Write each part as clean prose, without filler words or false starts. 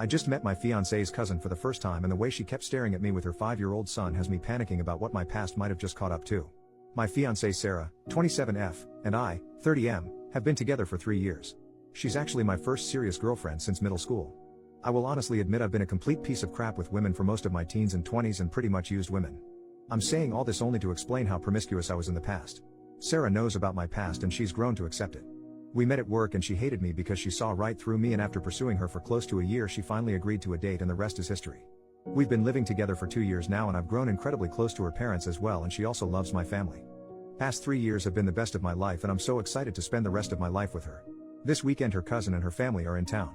I just met my fiancée's cousin for the first time, and the way she kept staring at me with her 5-year-old son has me panicking about what my past might have just caught up to. My fiancée Sarah, 27F, and I, 30M, have been together for 3 years. She's actually my first serious girlfriend since middle school. I will honestly admit I've been a complete piece of crap with women for most of my teens and 20s and pretty much used women. I'm saying all this only to explain how promiscuous I was in the past. Sarah knows about my past and she's grown to accept it. We met at work and she hated me because she saw right through me, and after pursuing her for close to a year she finally agreed to a date and the rest is history. We've been living together for 2 years now and I've grown incredibly close to her parents as well, and she also loves my family. Past 3 years have been the best of my life and I'm so excited to spend the rest of my life with her. This weekend her cousin and her family are in town.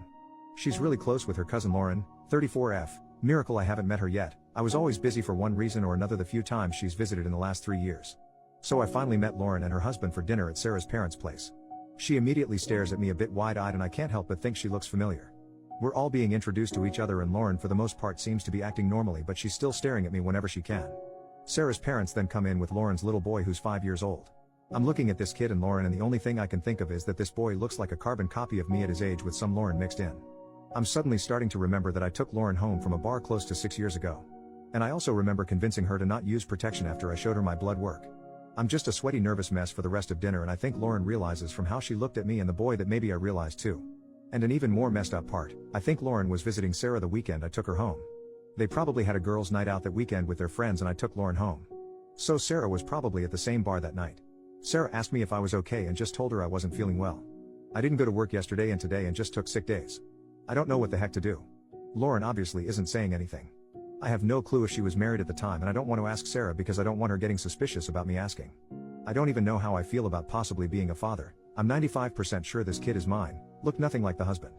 She's really close with her cousin Lauren, 34F, miracle I haven't met her yet. I was always busy for one reason or another the few times she's visited in the last 3 years. So I finally met Lauren and her husband for dinner at Sarah's parents' place. She immediately stares at me a bit wide-eyed and I can't help but think she looks familiar. We're all being introduced to each other and Lauren for the most part seems to be acting normally, but she's still staring at me whenever she can. Sarah's parents then come in with Lauren's little boy who's 5 years old. I'm looking at this kid and Lauren and the only thing I can think of is that this boy looks like a carbon copy of me at his age with some Lauren mixed in. I'm suddenly starting to remember that I took Lauren home from a bar close to 6 years ago. And I also remember convincing her to not use protection after I showed her my blood work. I'm just a sweaty nervous mess for the rest of dinner, and I think Lauren realizes from how she looked at me and the boy that maybe I realized too. And an even more messed up part, I think Lauren was visiting Sarah the weekend I took her home. They probably had a girls' night out that weekend with their friends and I took Lauren home. So Sarah was probably at the same bar that night. Sarah asked me if I was okay and just told her I wasn't feeling well. I didn't go to work yesterday and today and just took sick days. I don't know what the heck to do. Lauren obviously isn't saying anything. I have no clue if she was married at the time and I don't want to ask Sarah because I don't want her getting suspicious about me asking. I don't even know how I feel about possibly being a father. I'm 95% sure this kid is mine, look nothing like the husband.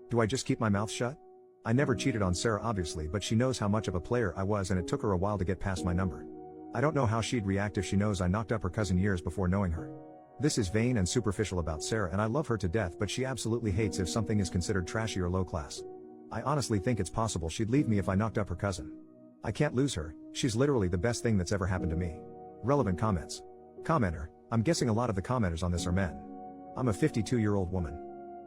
Do I just keep my mouth shut? I never cheated on Sarah obviously, but she knows how much of a player I was and it took her a while to get past my number. I don't know how she'd react if she knows I knocked up her cousin years before knowing her. This is vain and superficial about Sarah and I love her to death, but she absolutely hates if something is considered trashy or low class. I honestly think it's possible she'd leave me if I knocked up her cousin. I can't lose her, she's literally the best thing that's ever happened to me. Relevant comments. Commenter, I'm guessing a lot of the commenters on this are men. I'm a 52-year-old woman.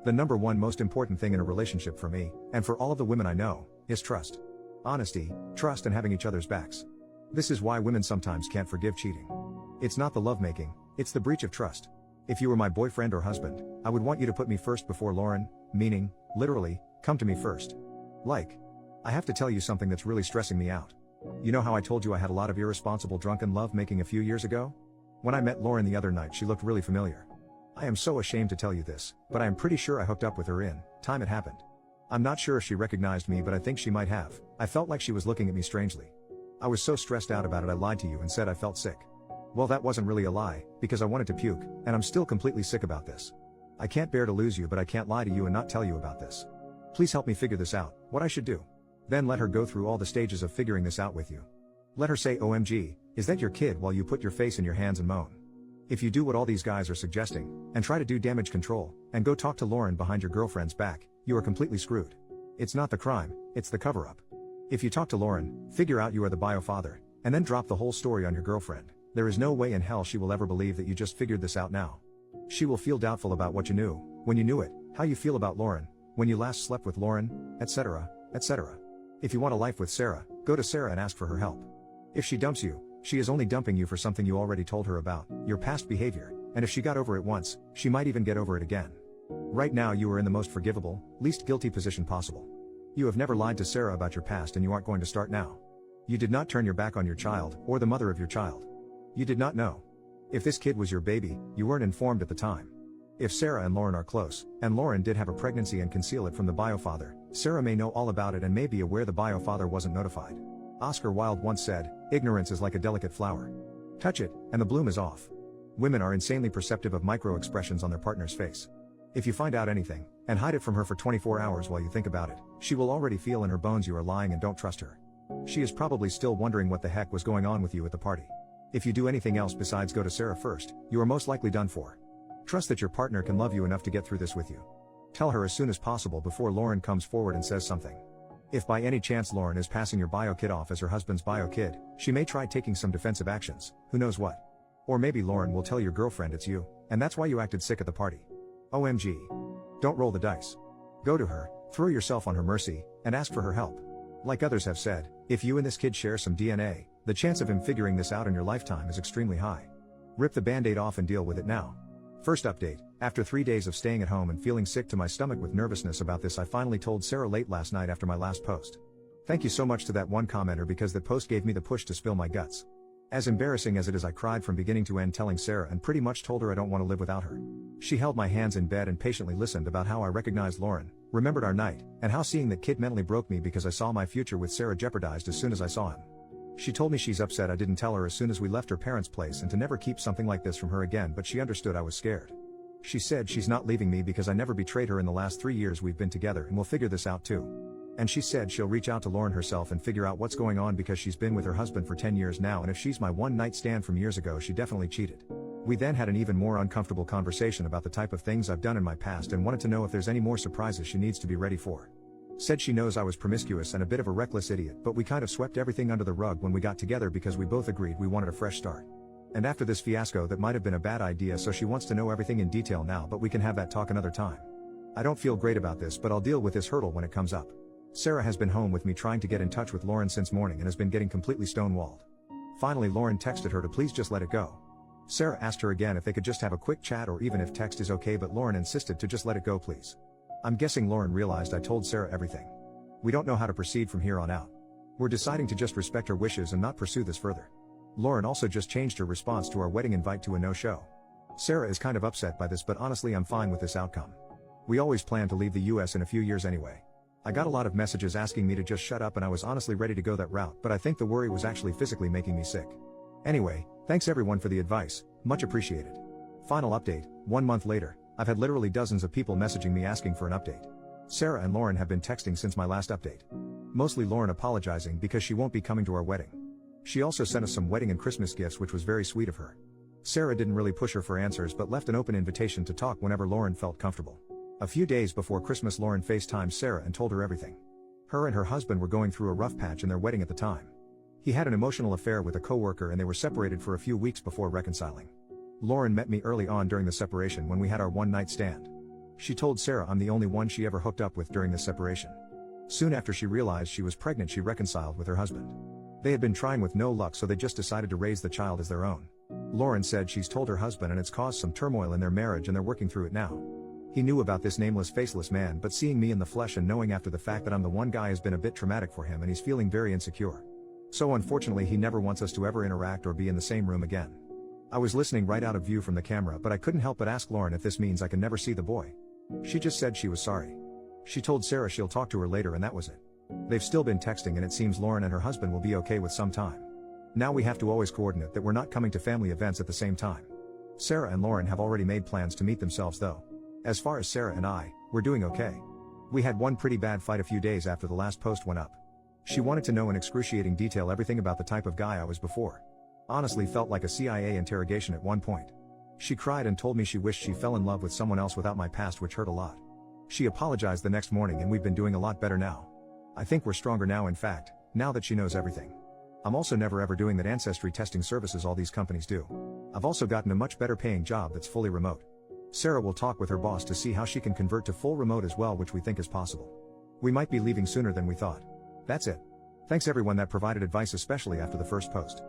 The number one most important thing in a relationship for me, and for all of the women I know, is trust. Honesty, trust and having each other's backs. This is why women sometimes can't forgive cheating. It's not the lovemaking, it's the breach of trust. If you were my boyfriend or husband, I would want you to put me first before Lauren, meaning, literally, come to me first. Like, I have to tell you something that's really stressing me out. You know how I told you I had a lot of irresponsible drunken lovemaking a few years ago? When I met Lauren the other night she looked really familiar. I am so ashamed to tell you this, but I am pretty sure I hooked up with her in time it happened. I'm not sure if she recognized me, but I think she might have. I felt like she was looking at me strangely. I was so stressed out about it I lied to you and said I felt sick. Well, that wasn't really a lie, because I wanted to puke, and I'm still completely sick about this. I can't bear to lose you, but I can't lie to you and not tell you about this. Please help me figure this out, what I should do. Then let her go through all the stages of figuring this out with you. Let her say OMG, is that your kid, while you put your face in your hands and moan. If you do what all these guys are suggesting, and try to do damage control, and go talk to Lauren behind your girlfriend's back, you are completely screwed. It's not the crime, it's the cover-up. If you talk to Lauren, figure out you are the bio father, and then drop the whole story on your girlfriend, there is no way in hell she will ever believe that you just figured this out now. She will feel doubtful about what you knew, when you knew it, how you feel about Lauren, when you last slept with Lauren, etc., etc. If you want a life with Sarah, go to Sarah and ask for her help. If she dumps you, she is only dumping you for something you already told her about, your past behavior, and if she got over it once, she might even get over it again. Right now you are in the most forgivable, least guilty position possible. You have never lied to Sarah about your past and you aren't going to start now. You did not turn your back on your child, or the mother of your child. You did not know. If this kid was your baby, you weren't informed at the time. If Sarah and Lauren are close, and Lauren did have a pregnancy and conceal it from the bio father, Sarah may know all about it and may be aware the bio father wasn't notified. Oscar Wilde once said, ignorance is like a delicate flower. Touch it, and the bloom is off. Women are insanely perceptive of micro-expressions on their partner's face. If you find out anything, and hide it from her for 24 hours while you think about it, she will already feel in her bones you are lying and don't trust her. She is probably still wondering what the heck was going on with you at the party. If you do anything else besides go to Sarah first, you are most likely done for. Trust that your partner can love you enough to get through this with you. Tell her as soon as possible before Lauren comes forward and says something. If by any chance Lauren is passing your bio kid off as her husband's bio kid, she may try taking some defensive actions, who knows what. Or maybe Lauren will tell your girlfriend it's you, and that's why you acted sick at the party. OMG. Don't roll the dice. Go to her, Throw yourself on her mercy, and ask for her help. Like others have said, if you and this kid share some DNA, the chance of him figuring this out in your lifetime is extremely high. Rip the band-aid off and deal with it now. First update, after 3 days of staying at home and feeling sick to my stomach with nervousness about this, I finally told Sarah late last night after my last post. Thank you so much to that one commenter because that post gave me the push to spill my guts. As embarrassing as it is, I cried from beginning to end telling Sarah and pretty much told her I don't want to live without her. She held my hands in bed and patiently listened about how I recognized Lauren, remembered our night, and how seeing that kid mentally broke me because I saw my future with Sarah jeopardized as soon as I saw him. She told me she's upset I didn't tell her as soon as we left her parents' place and to never keep something like this from her again, but she understood I was scared. She said she's not leaving me because I never betrayed her in the last 3 years we've been together and we'll figure this out too. And she said she'll reach out to Lauren herself and figure out what's going on because she's been with her husband for 10 years now, and if she's my one-night stand from years ago, she definitely cheated. We then had an even more uncomfortable conversation about the type of things I've done in my past and wanted to know if there's any more surprises she needs to be ready for. Said she knows I was promiscuous and a bit of a reckless idiot, but we kind of swept everything under the rug when we got together because we both agreed we wanted a fresh start. And after this fiasco that might have been a bad idea, so she wants to know everything in detail now, but we can have that talk another time. I don't feel great about this, but I'll deal with this hurdle when it comes up. Sarah has been home with me trying to get in touch with Lauren since morning and has been getting completely stonewalled. Finally, Lauren texted her to please just let it go. Sarah asked her again if they could just have a quick chat or even if text is okay, but Lauren insisted to just let it go please. I'm guessing Lauren realized I told Sarah everything. We don't know how to proceed from here on out. We're deciding to just respect her wishes and not pursue this further. Lauren also just changed her response to our wedding invite to a no-show. Sarah is kind of upset by this, but honestly I'm fine with this outcome. We always plan to leave the US in a few years anyway. I got a lot of messages asking me to just shut up and I was honestly ready to go that route, but I think the worry was actually physically making me sick. Anyway, thanks everyone for the advice, much appreciated. Final update, 1 month later, I've had literally dozens of people messaging me asking for an update. Sarah and Lauren have been texting since my last update. Mostly Lauren apologizing because she won't be coming to our wedding. She also sent us some wedding and Christmas gifts, which was very sweet of her. Sarah didn't really push her for answers but left an open invitation to talk whenever Lauren felt comfortable. A few days before Christmas, Lauren FaceTimed Sarah and told her everything. Her and her husband were going through a rough patch in their wedding at the time. He had an emotional affair with a coworker and they were separated for a few weeks before reconciling. Lauren met me early on during the separation when we had our one-night stand. She told Sarah I'm the only one she ever hooked up with during this separation. Soon after she realized she was pregnant, she reconciled with her husband. They had been trying with no luck, so they just decided to raise the child as their own. Lauren said she's told her husband and it's caused some turmoil in their marriage and they're working through it now. He knew about this nameless, faceless man, but seeing me in the flesh and knowing after the fact that I'm the one guy has been a bit traumatic for him and he's feeling very insecure. So unfortunately he never wants us to ever interact or be in the same room again. I was listening right out of view from the camera, but I couldn't help but ask Lauren if this means I can never see the boy. She just said she was sorry. She told Sarah she'll talk to her later and that was it. They've still been texting and it seems Lauren and her husband will be okay with some time. Now we have to always coordinate that we're not coming to family events at the same time. Sarah and Lauren have already made plans to meet themselves though. As far as Sarah and I, we're doing okay. We had one pretty bad fight a few days after the last post went up. She wanted to know in excruciating detail everything about the type of guy I was before. Honestly felt like a CIA interrogation at one point. She cried and told me she wished she fell in love with someone else without my past, which hurt a lot. She apologized the next morning and we've been doing a lot better now. I think we're stronger now, in fact, now that she knows everything. I'm also never ever doing that ancestry testing services all these companies do. I've also gotten a much better paying job that's fully remote. Sarah will talk with her boss to see how she can convert to full remote as well, which we think is possible. We might be leaving sooner than we thought. That's it. Thanks everyone that provided advice, especially after the first post.